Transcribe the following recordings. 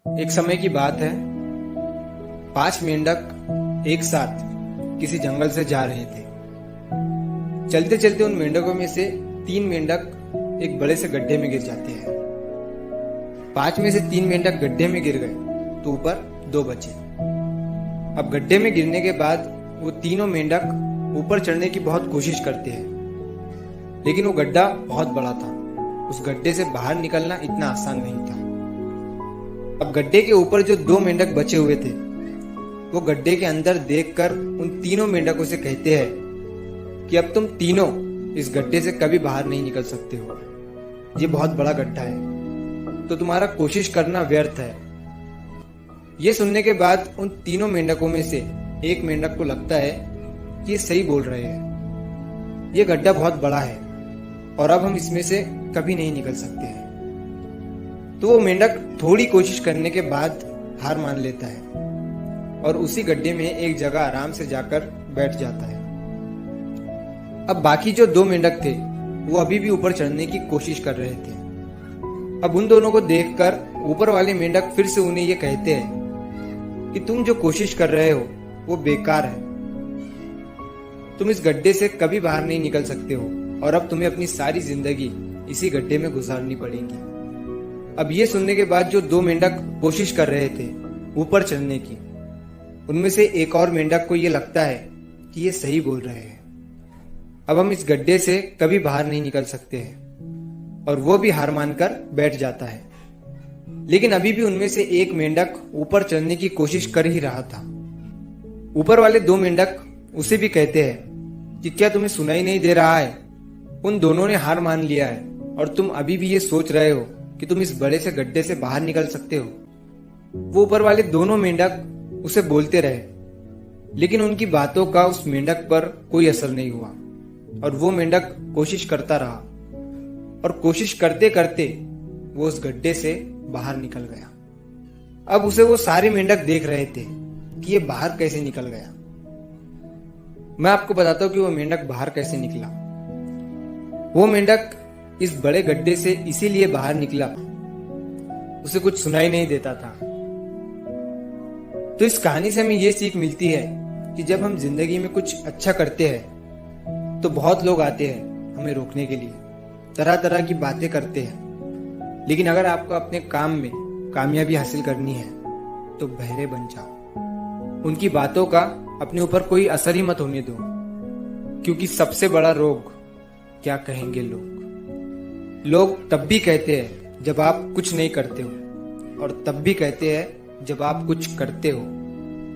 एक समय की बात है। 5 मेंढक एक साथ किसी जंगल से जा रहे थे। चलते चलते उन मेंढकों में से 3 मेंढक एक बड़े से गड्ढे में गिर जाते हैं। 5 में से 3 मेंढक गड्ढे में गिर गए तो ऊपर 2 बचे। अब गड्ढे में गिरने के बाद वो तीनों मेंढक ऊपर चढ़ने की बहुत कोशिश करते हैं, लेकिन वो गड्ढा बहुत बड़ा था। उस गड्ढे से बाहर निकलना इतना आसान नहीं था। अब गड्ढे के ऊपर जो 2 मेंढक बचे हुए थे, वो गड्ढे के अंदर देखकर उन तीनों मेंढकों से कहते हैं कि अब तुम तीनों इस गड्ढे से कभी बाहर नहीं निकल सकते हो। ये बहुत बड़ा गड्ढा है, तो तुम्हारा कोशिश करना व्यर्थ है। ये सुनने के बाद उन तीनों मेंढकों में से एक मेंढक को लगता है कि ये सही बोल रहे हैं। ये गड्ढा बहुत बड़ा है और अब हम इसमें से कभी नहीं निकल सकते हैं। तो वो मेंढक थोड़ी कोशिश करने के बाद हार मान लेता है और उसी गड्ढे में एक जगह आराम से जाकर बैठ जाता है। अब बाकी जो 2 मेंढक थे वो अभी भी ऊपर चढ़ने की कोशिश कर रहे थे। अब उन दोनों को देखकर ऊपर वाले मेंढक फिर से उन्हें ये कहते हैं कि तुम जो कोशिश कर रहे हो वो बेकार है। तुम इस गड्ढे से कभी बाहर नहीं निकल सकते हो और अब तुम्हें अपनी सारी जिंदगी इसी गड्ढे में गुजारनी पड़ेगी। अब ये सुनने के बाद जो 2 मेंढक कोशिश कर रहे थे ऊपर चढ़ने की, उनमें से एक और मेंढक को ये लगता है कि ये सही बोल रहे हैं। अब हम इस गड्ढे से कभी बाहर नहीं निकल सकते हैं और वो भी हार मानकर बैठ जाता है। लेकिन अभी भी उनमें से एक मेंढक ऊपर चढ़ने की कोशिश कर ही रहा था। ऊपर वाले 2 मेंढक उसे भी कहते हैं कि क्या तुम्हें सुनाई नहीं दे रहा है? उन दोनों ने हार मान लिया है और तुम अभी भी ये सोच रहे हो कि तुम इस बड़े से गड्ढे से बाहर निकल सकते हो। वो ऊपर वाले दोनों मेंढक उसे बोलते रहे, लेकिन उनकी बातों का उस मेंढक पर कोई असर नहीं हुआ और वो मेंढक कोशिश करता रहा और कोशिश करते करते वो उस गड्ढे से बाहर निकल गया। अब उसे वो सारे मेंढक देख रहे थे कि ये बाहर कैसे निकल गया। मैं आपको बताता हूं कि वो मेंढक बाहर कैसे निकला। वो मेंढक इस बड़े गड्ढे से इसीलिए बाहर निकला, उसे कुछ सुनाई नहीं देता था। तो इस कहानी से हमें ये सीख मिलती है कि जब हम जिंदगी में कुछ अच्छा करते हैं तो बहुत लोग आते हैं हमें रोकने के लिए, तरह तरह की बातें करते हैं। लेकिन अगर आपको अपने काम में कामयाबी हासिल करनी है तो बहरे बन जाओ। उनकी बातों का अपने ऊपर कोई असर ही मत होने दो, क्योंकि सबसे बड़ा रोग क्या कहेंगे लोग। लोग तब भी कहते हैं जब आप कुछ नहीं करते हो और तब भी कहते हैं जब आप कुछ करते हो।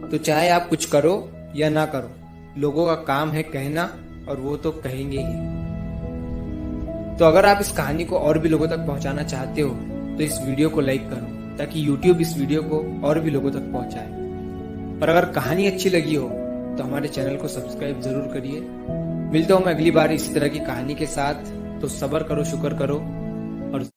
तो चाहे आप कुछ करो या ना करो, लोगों का काम है कहना और वो तो कहेंगे ही। तो अगर आप इस कहानी को और भी लोगों तक पहुंचाना चाहते हो तो इस वीडियो को लाइक करो, ताकि YouTube इस वीडियो को और भी लोगों तक पहुंचाए। और अगर कहानी अच्छी लगी हो तो हमारे चैनल को सब्सक्राइब जरूर करिए। मिलता हूं मैं अगली बार इसी तरह की कहानी के साथ। तो सब्र करो, शुक्र करो